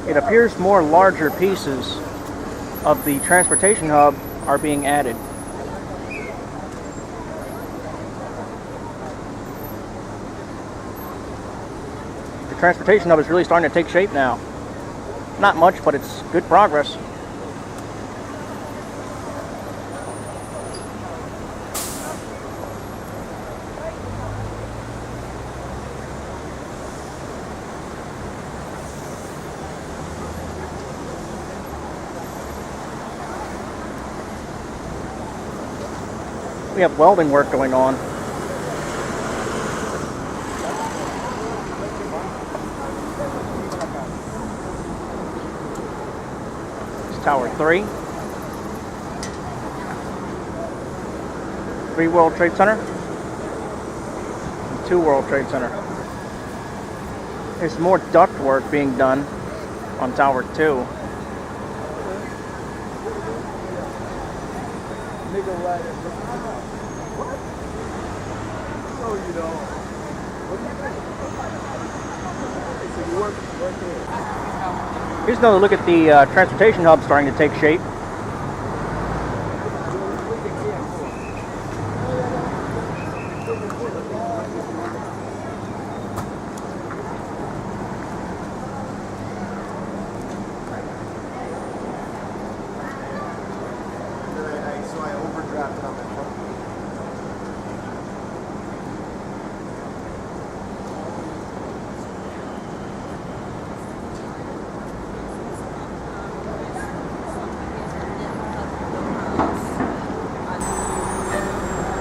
It appears more larger pieces of the transportation hub are being added. The transportation hub is really starting to take shape now. Not much, but it's good progress. We have welding work going on. It's Tower 3. 3 World Trade Center. And 2 World Trade Center. There's more duct work being done on Tower 2. Here's another look at the transportation hub starting to take shape.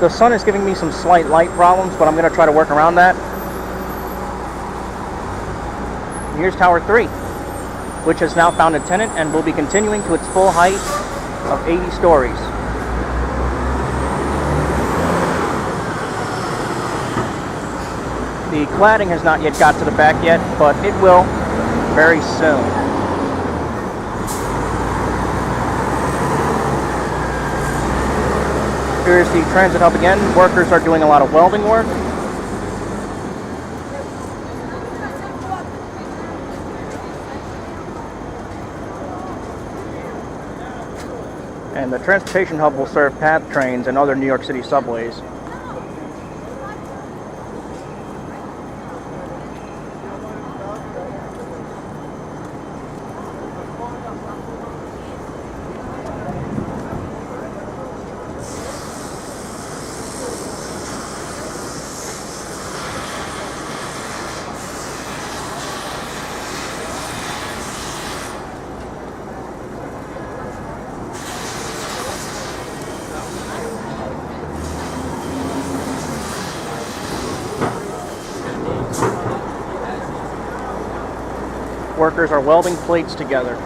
The sun is giving me some slight light problems, but I'm going to try to work around that. And here's Tower 3, which has now found a tenant and will be continuing to its full height of 80 stories. The cladding has not yet got to the back yet, but it will very soon. Here's the transit hub again. Workers are doing a lot of welding work. And the transportation hub will serve PATH trains and other New York City subways. Workers are welding plates together.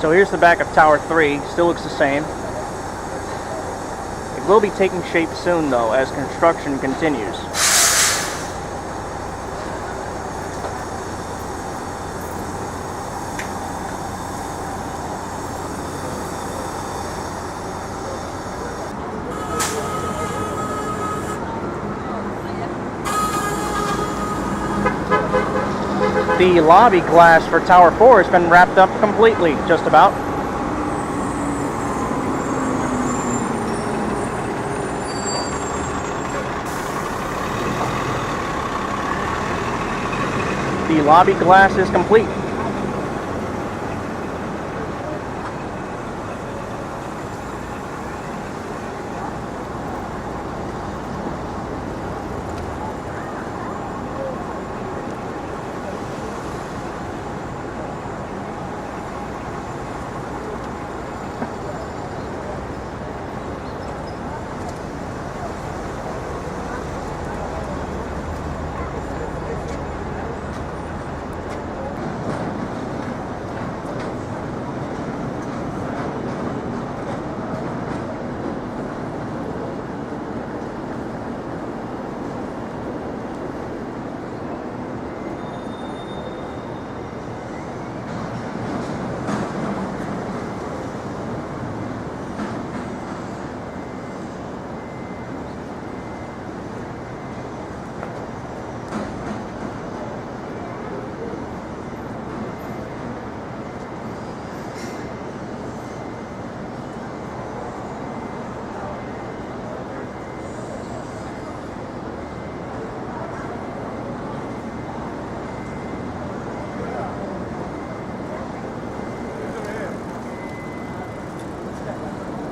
So here's the back of Tower 3, still looks the same. It will be taking shape soon though, as construction continues. The lobby glass for Tower 4 has been wrapped up completely, just about. lobby glass is complete.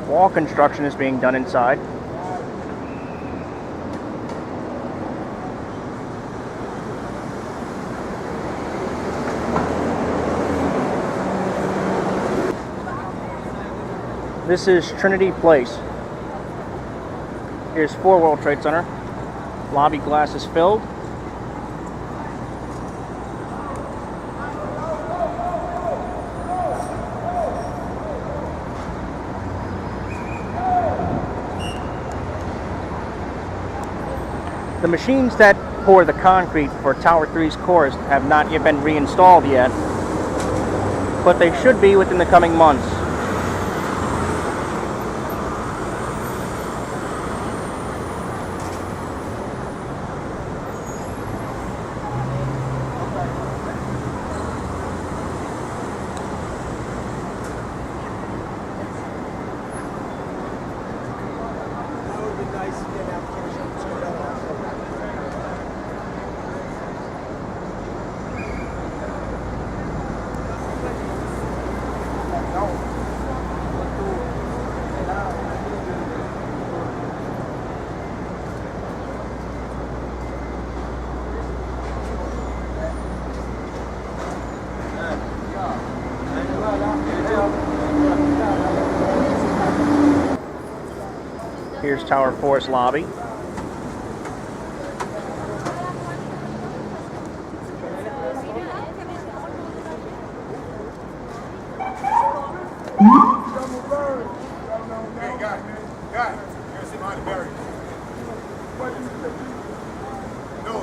Wall construction is being done inside. This is Trinity Place. Here's 4 World Trade Center. Lobby glass is filled. The machines that pour the concrete for Tower 3's cores have not yet been reinstalled yet, but they should be within the coming months. Here's Tower 4's lobby. No,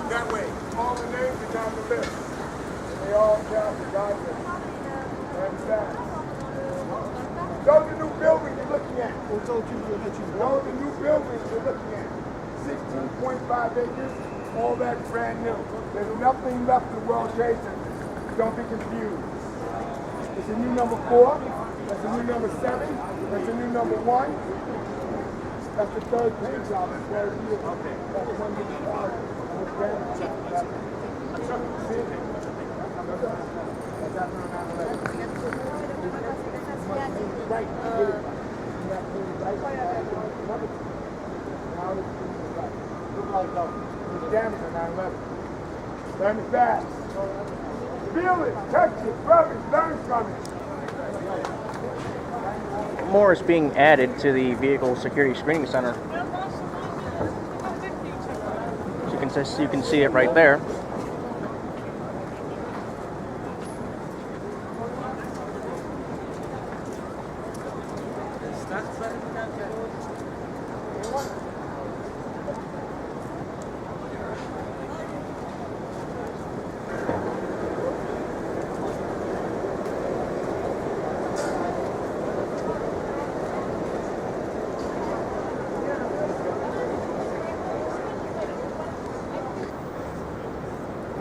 that way. All the names are down the list. They all count the guys that. Those are the new buildings you're looking at. Who told you that you Those are the new buildings you're looking at. 16.5 acres, all that's brand new. There's nothing left of World Trade Center. Don't be confused. It's a new number 4. That's a new number 7. That's a new number 1. That's the 3rd page job. It's very beautiful. Okay. That's 100,000. Learn it fast. Feel it, touch it, rub it, learn from it. More is being added to the vehicle security screening center. So you can see it right there.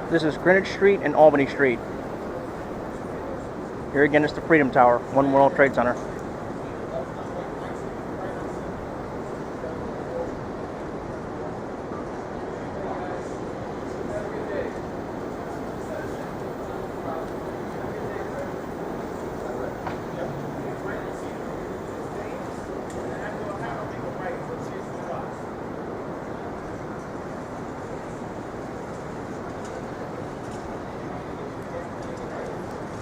This is Greenwich Street and Albany Street. Here again is the Freedom Tower, One World Trade Center.